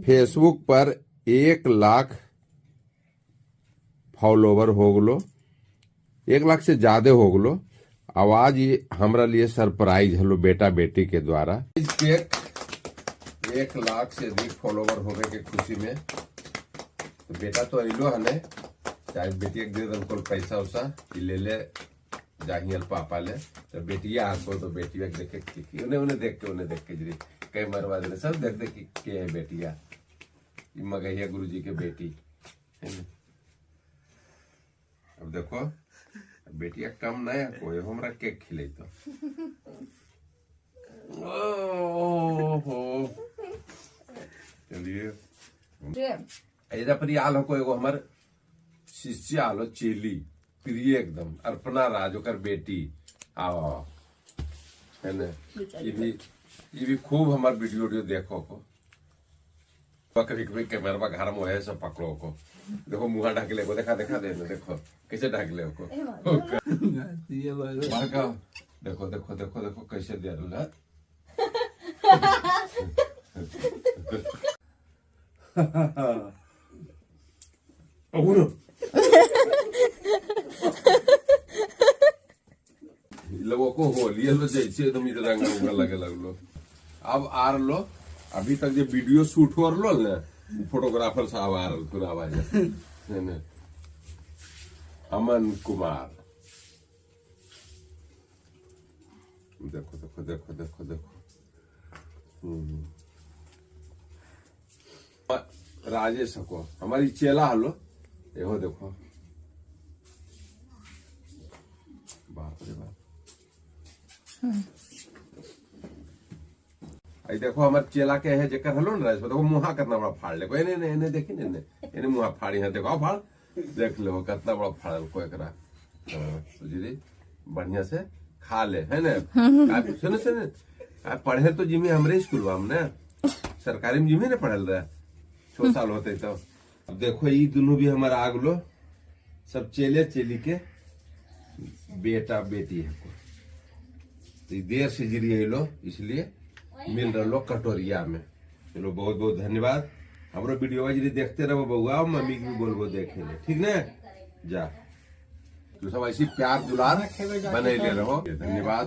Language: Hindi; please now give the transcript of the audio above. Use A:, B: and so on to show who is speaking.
A: फेसबुक पर 1 लाख फॉलोवर हो गलो, 1 लाख से ज्यादा हो गलो। आवाज ये हमरा लिए सरप्राइज हलो बेटा बेटी के द्वारा। केक 1 लाख से अधिक फॉलोवर होने के खुशी में तो बेटा तो अलो हने, चाहे बेटी दे दो पैसा उसा ले ले जाहियल पापा ले, तो बेटिया आपको तो बेटिया देखे उन्हें देख के जरी कई मरवा दे सब देख देख के है बेटिया मगहिया गुरुजी के बेटी है ना। अब देखो बेटिया कम नया कोई हमरा केक खिले तो ओहो चलिए ऐजा पर आल हो एगो हमर शिष्य आलो चेली प्रिय एकदम अर्पणा राज ओकर बेटी आओ है ना। ये भी खूब हमार वीडियो देखो को कभी कभी कैमरा घर में है सब पकड़ो को देखो मुँह ढक ले को देखा दे देखो कैसे ढक ले को देखो देखो देखो देखो कैसे दे रहा लोगों को होली लो जैसे तुम इधर रंग लगे लगलो। अब आर लो अभी तक जो वीडियो शूट हो लो ना फोटोग्राफर साहब आ रहे थोड़ा आवाज है ना अमन कुमार देखो देखो देखो देखो देखो राजेश को हमारी चेला हलो एहो देखो बाप रे बाप आई देखो हमारे चेला के है जेकर हलो ना देखो मुहा कितना बड़ा फाड़ ले कोई नहीं देखी ने मुहा फाड़ी है देखो फाड़ देख लो कितना बड़ा फाड़ को एकरा तो जी बढ़िया से खा ले है ना। सुने पढ़े तो जिम्मे हमरे स्कूल में ना सरकारी में जिम्मे ने पढ़ल रहा 6 साल होते तो। अब देखो ये दोनों भी हमारा आगलो सब चेले चेली के बेटा बेटी है तो देर से गिरी लो इसलिए मिल रहा कटोरिया में। चलो बहुत बहुत धन्यवाद। हमारे वीडियो जी देखते रहो बउआ मम्मी की भी बोलबो देखे ले ठीक ना जा तो सब ऐसी प्यार दुलार बने ले रहो। धन्यवाद।